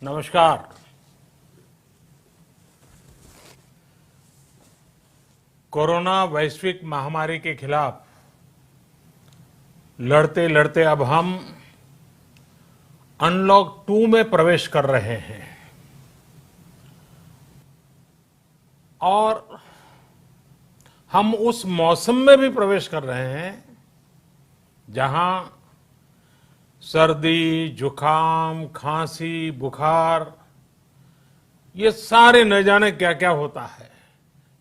नमस्कार। कोरोना वैश्विक महामारी के खिलाफ लड़ते लड़ते अब हम अनलॉक 2 में प्रवेश कर रहे हैं और हम उस मौसम में भी प्रवेश कर रहे हैं जहां सर्दी, जुकाम, खांसी, बुखार ये सारे न जाने क्या क्या होता है,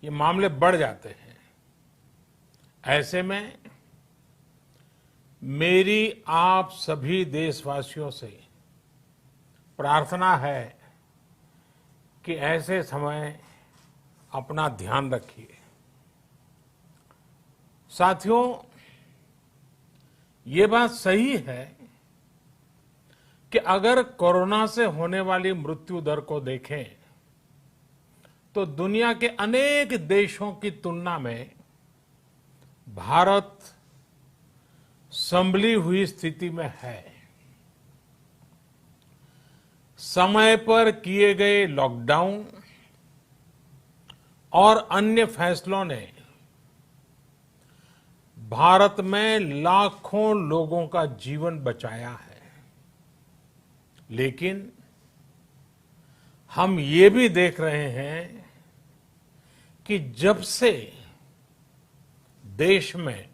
ये मामले बढ़ जाते हैं। ऐसे में मेरी आप सभी देशवासियों से प्रार्थना है कि ऐसे समय अपना ध्यान रखिए। साथियों, ये बात सही है कि अगर कोरोना से होने वाली मृत्यु दर को देखें तो दुनिया के अनेक देशों की तुलना में भारत संभली हुई स्थिति में है। समय पर किए गए लॉकडाउन और अन्य फैसलों ने भारत में लाखों लोगों का जीवन बचाया है, लेकिन हम ये भी देख रहे हैं कि जब से देश में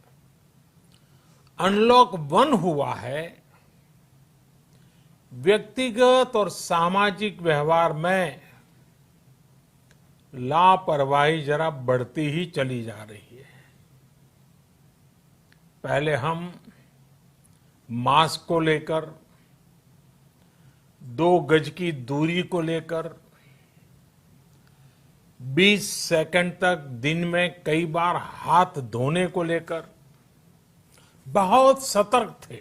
अनलॉक 1 हुआ है, व्यक्तिगत और सामाजिक व्यवहार में लापरवाही जरा बढ़ती ही चली जा रही है। पहले हम मास्क को लेकर, 2 गज की दूरी को लेकर 20 सेकंड तक दिन में कई बार हाथ धोने को लेकर बहुत सतर्क थे,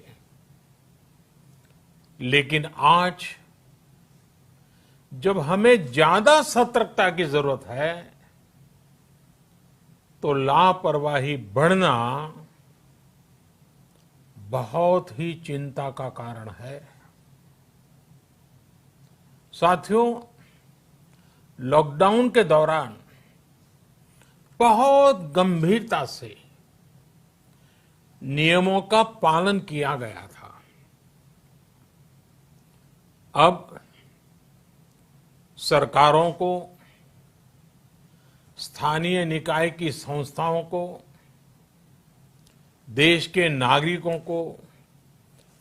लेकिन आज जब हमें ज्यादा सतर्कता की जरूरत है तो लापरवाही बढ़ना बहुत ही चिंता का कारण है। साथियों, लॉकडाउन के दौरान बहुत गंभीरता से नियमों का पालन किया गया था। अब सरकारों को, स्थानीय निकाय की संस्थाओं को, देश के नागरिकों को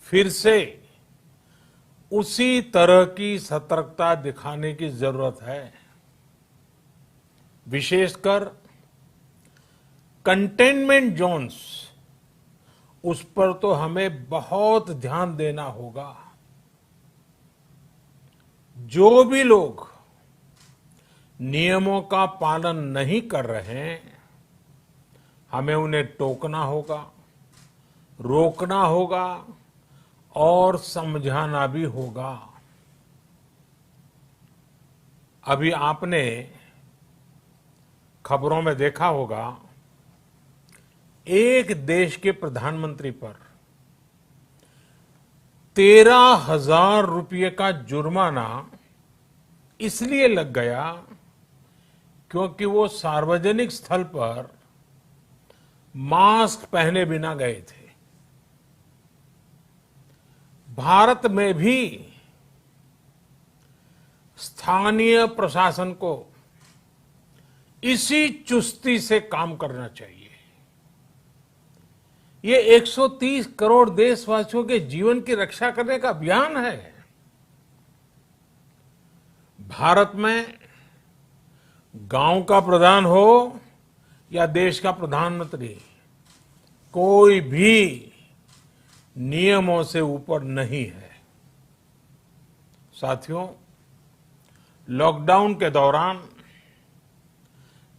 फिर से उसी तरह की सतर्कता दिखाने की जरूरत है। विशेषकर कंटेनमेंट जोन्स, उस पर तो हमें बहुत ध्यान देना होगा। जो भी लोग नियमों का पालन नहीं कर रहे हैं, हमें उन्हें टोकना होगा, रोकना होगा और समझाना भी होगा। अभी आपने खबरों में देखा होगा, एक देश के प्रधानमंत्री पर 13,000 रुपये का जुर्माना इसलिए लग गया क्योंकि वो सार्वजनिक स्थल पर मास्क पहने बिना गए थे। भारत में भी स्थानीय प्रशासन को इसी चुस्ती से काम करना चाहिए। ये 130 करोड़ देशवासियों के जीवन की रक्षा करने का अभियान है। भारत में गांव का प्रधान हो या देश का प्रधानमंत्री, कोई भी नियमों से ऊपर नहीं है। साथियों, लॉकडाउन के दौरान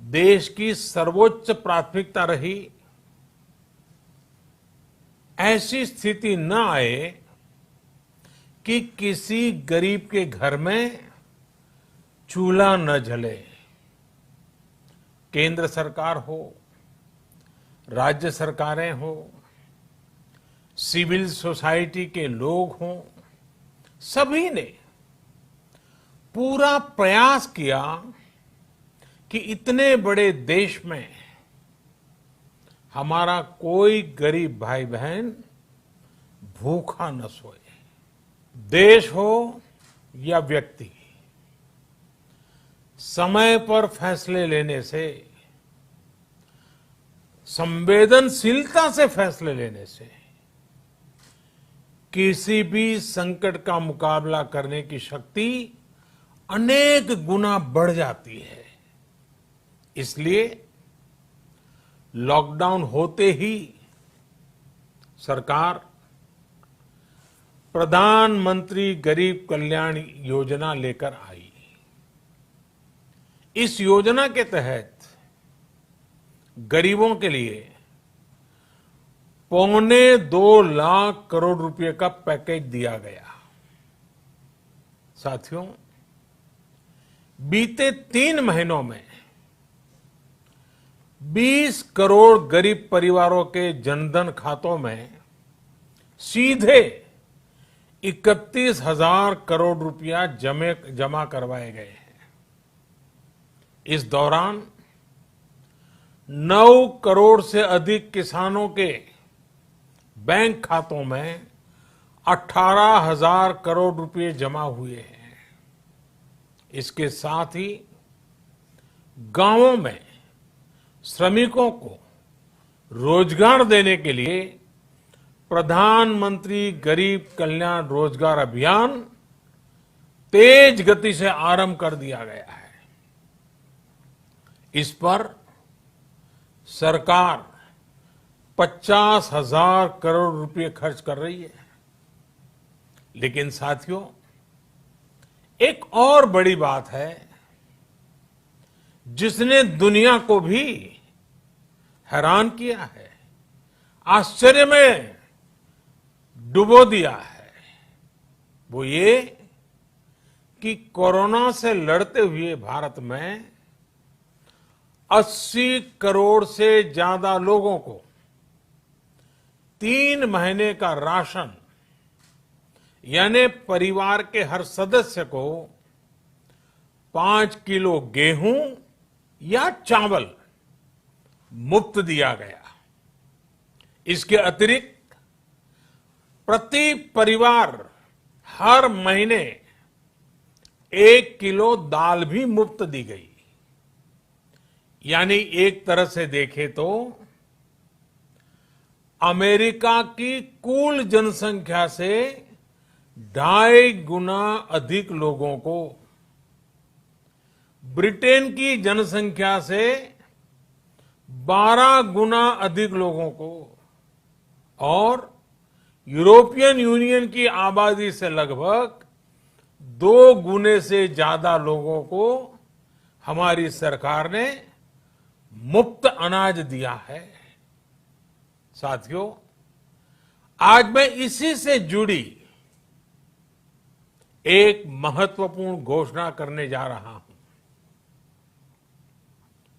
देश की सर्वोच्च प्राथमिकता रही ऐसी स्थिति न आए कि किसी गरीब के घर में चूल्हा न जले। केंद्र सरकार हो, राज्य सरकारें हो, सिविल सोसाइटी के लोग हों, सभी ने पूरा प्रयास किया कि इतने बड़े देश में हमारा कोई गरीब भाई बहन भूखा न सोए। देश हो या व्यक्ति, समय पर फैसले लेने से, संवेदनशीलता से फैसले लेने से किसी भी संकट का मुकाबला करने की शक्ति अनेक गुना बढ़ जाती है। इसलिए लॉकडाउन होते ही सरकार प्रधानमंत्री गरीब कल्याण योजना लेकर आई। इस योजना के तहत गरीबों के लिए 2.25 लाख करोड़ रुपए का पैकेज दिया गया। साथियों, बीते 3 महीनों में 20 करोड़ गरीब परिवारों के जनधन खातों में सीधे 31,000 करोड़ रुपया जमा करवाए गए हैं। इस दौरान 9 करोड़ से अधिक किसानों के बैंक खातों में 18,000 करोड़ रुपए जमा हुए हैं। इसके साथ ही गांवों में श्रमिकों को रोजगार देने के लिए प्रधानमंत्री गरीब कल्याण रोजगार अभियान तेज गति से आरंभ कर दिया गया है। इस पर सरकार 50,000 करोड़ रुपए खर्च कर रही है। लेकिन साथियों, एक और बड़ी बात है जिसने दुनिया को भी हैरान किया है, आश्चर्य में डुबो दिया है। वो ये कि कोरोना से लड़ते हुए भारत में 80 करोड़ से ज्यादा लोगों को 3 महीने का राशन, यानी परिवार के हर सदस्य को 5 किलो गेहूं या चावल मुफ्त दिया गया। इसके अतिरिक्त प्रति परिवार हर महीने 1 किलो दाल भी मुफ्त दी गई। यानी एक तरह से देखें तो अमेरिका की कुल जनसंख्या से 2.5 गुना अधिक लोगों को, ब्रिटेन की जनसंख्या से 12 गुना अधिक लोगों को और यूरोपियन यूनियन की आबादी से लगभग 2 गुने से ज्यादा लोगों को हमारी सरकार ने मुफ्त अनाज दिया है। साथियों, आज मैं इसी से जुड़ी एक महत्वपूर्ण घोषणा करने जा रहा हूं।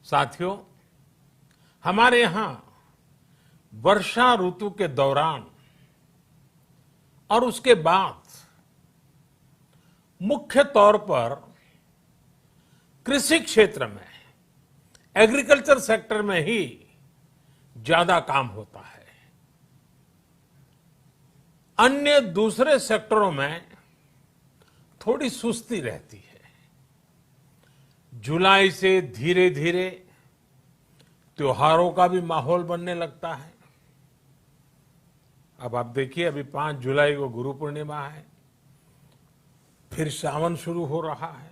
साथियों, हमारे यहां वर्षा ऋतु के दौरान और उसके बाद मुख्य तौर पर कृषि क्षेत्र में, एग्रीकल्चर सेक्टर में ही ज्यादा काम होता है। अन्य दूसरे सेक्टरों में थोड़ी सुस्ती रहती है। जुलाई से धीरे धीरे त्योहारों का भी माहौल बनने लगता है। अब आप देखिए, अभी 5 जुलाई को गुरु पूर्णिमा है, फिर सावन शुरू हो रहा है,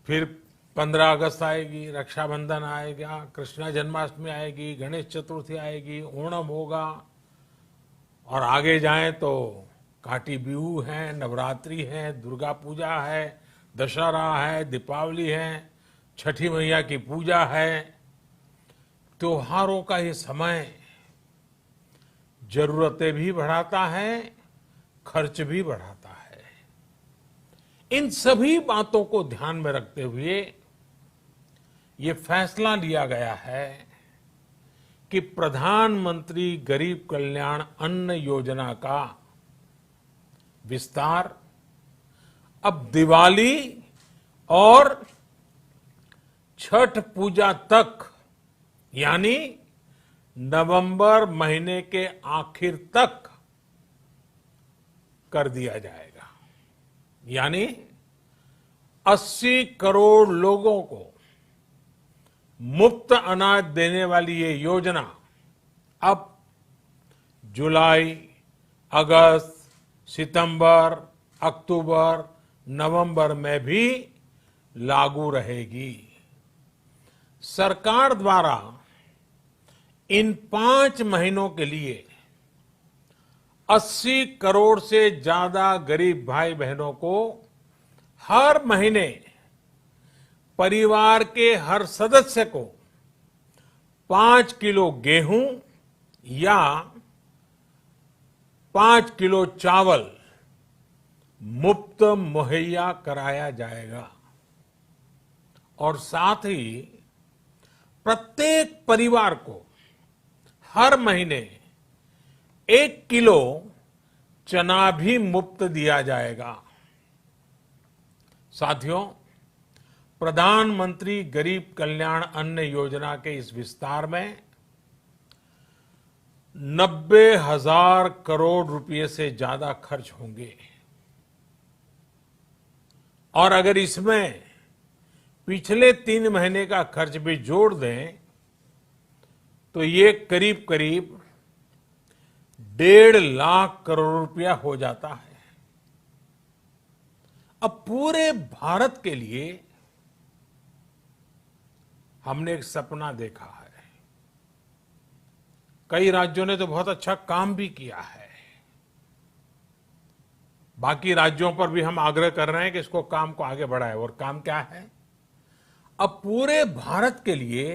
फिर 15 अगस्त आएगी, रक्षाबंधन आएगा, कृष्ण जन्माष्टमी आएगी, गणेश चतुर्थी आएगी, ओणम होगा और आगे जाएं तो काटी बिहू है, नवरात्रि है, दुर्गा पूजा है, दशहरा है, दीपावली है, छठी मैया की पूजा है। त्योहारों का ये समय जरूरतें भी बढ़ाता है, खर्च भी बढ़ाता है। इन सभी बातों को ध्यान में रखते हुए ये फैसला लिया गया है कि प्रधानमंत्री गरीब कल्याण अन्न योजना का विस्तार अब दिवाली और छठ पूजा तक, यानी नवंबर महीने के आखिर तक कर दिया जाएगा। यानी 80 करोड़ लोगों को मुफ्त अनाज देने वाली ये योजना अब जुलाई, अगस्त, सितंबर, अक्टूबर, नवंबर में भी लागू रहेगी। सरकार द्वारा इन 5 महीनों के लिए 80 करोड़ से ज्यादा गरीब भाई बहनों को हर महीने परिवार के हर सदस्य को 5 किलो गेहूं या 5 किलो चावल मुफ्त मुहैया कराया जाएगा। और साथ ही प्रत्येक परिवार को हर महीने 1 किलो चना भी मुफ्त दिया जाएगा। साथियों, प्रधानमंत्री गरीब कल्याण अन्न योजना के इस विस्तार में 90,000 करोड़ रुपए से ज्यादा खर्च होंगे। और अगर इसमें पिछले 3 महीने का खर्च भी जोड़ दें तो ये करीब करीब 1.5 लाख करोड़ रुपया हो जाता है। अब पूरे भारत के लिए हमने एक सपना देखा है। कई राज्यों ने तो बहुत अच्छा काम भी किया है। बाकी राज्यों पर भी हम आग्रह कर रहे हैं कि इसको काम को आगे बढ़ाएं। और काम क्या है? अब पूरे भारत के लिए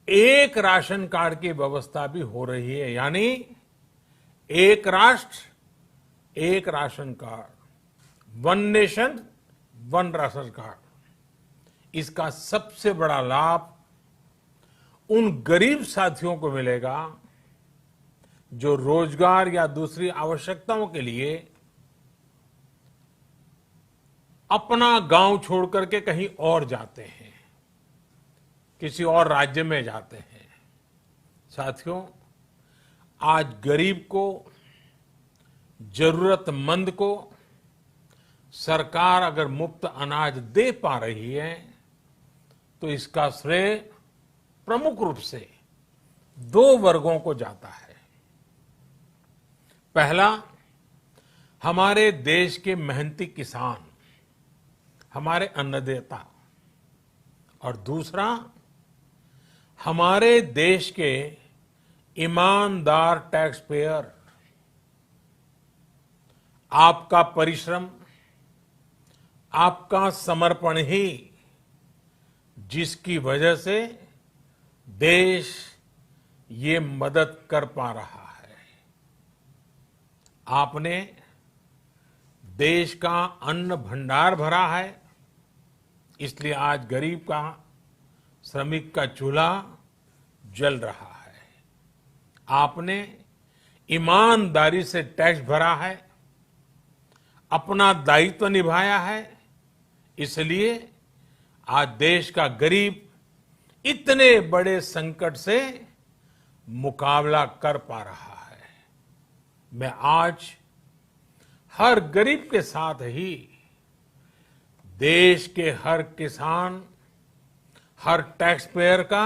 एक राशन कार्ड की व्यवस्था भी हो रही है। यानी एक राष्ट्र एक ration card, 1 nation 1 ration card. इसका सबसे बड़ा लाभ उन गरीब साथियों को मिलेगा जो रोजगार या दूसरी आवश्यकताओं के लिए अपना गांव छोड़ करके कहीं और जाते हैं, किसी और राज्य में जाते हैं। साथियों, आज गरीब को, जरूरतमंद को सरकार अगर मुफ्त अनाज दे पा रही है तो इसका श्रेय प्रमुख रूप से 2 वर्गों को जाता है। पहला, हमारे देश के मेहनती किसान, हमारे अन्नदाता। और दूसरा, हमारे देश के ईमानदार टैक्स पेयर। आपका परिश्रम, आपका समर्पण ही जिसकी वजह से देश ये मदद कर पा रहा है। आपने देश का अन्न भंडार भरा है, इसलिए आज गरीब का, श्रमिक का चूल्हा जल रहा है। आपने ईमानदारी से टैक्स भरा है, अपना दायित्व निभाया है, इसलिए आज देश का गरीब इतने बड़े संकट से मुकाबला कर पा रहा है। मैं आज हर गरीब के साथ ही देश के हर किसान, हर टैक्स पेयर का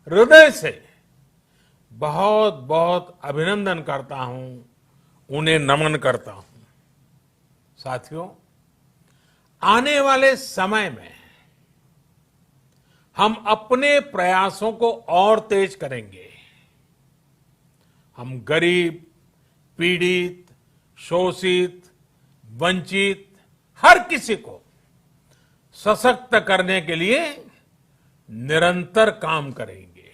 हृदय से बहुत बहुत अभिनंदन करता हूं, उन्हें नमन करता हूं। साथियों, आने वाले समय में हम अपने प्रयासों को और तेज करेंगे। हम गरीब, पीड़ित, शोषित, वंचित हर किसी को सशक्त करने के लिए निरंतर काम करेंगे।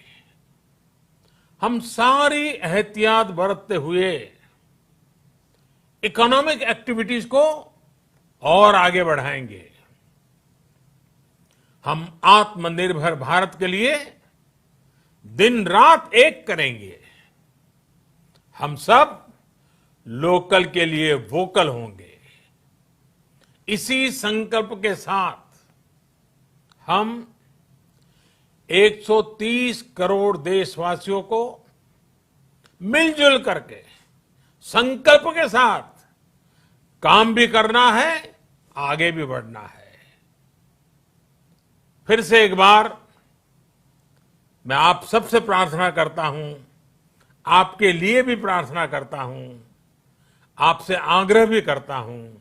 हम सारी एहतियात बरतते हुए इकोनॉमिक एक्टिविटीज को और आगे बढ़ाएंगे। हम आत्मनिर्भर भारत के लिए दिन रात एक करेंगे। हम सब लोकल के लिए वोकल होंगे। इसी संकल्प के साथ हम 130 करोड़ देशवासियों को मिलजुल करके संकल्प के साथ काम भी करना है, आगे भी बढ़ना है। फिर से एक बार मैं आप सबसे प्रार्थना करता हूं, आपके लिए भी प्रार्थना करता हूं, आपसे आग्रह भी करता हूं,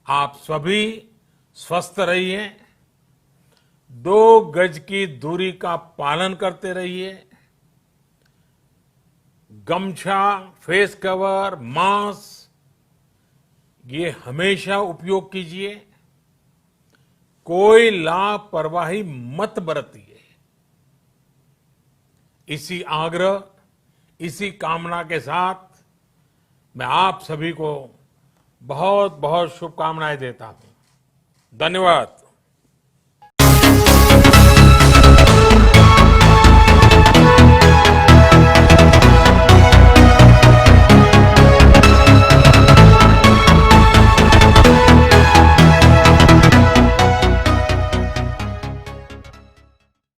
आप सभी स्वस्थ रहिए, 2 गज की दूरी का पालन करते रहिए, गमछा, फेस कवर, मास्क ये हमेशा उपयोग कीजिए, कोई लापरवाही मत बरतिए। इसी आग्रह, इसी कामना के साथ मैं आप सभी को बहुत बहुत शुभकामनाएं देता हूं। धन्यवाद।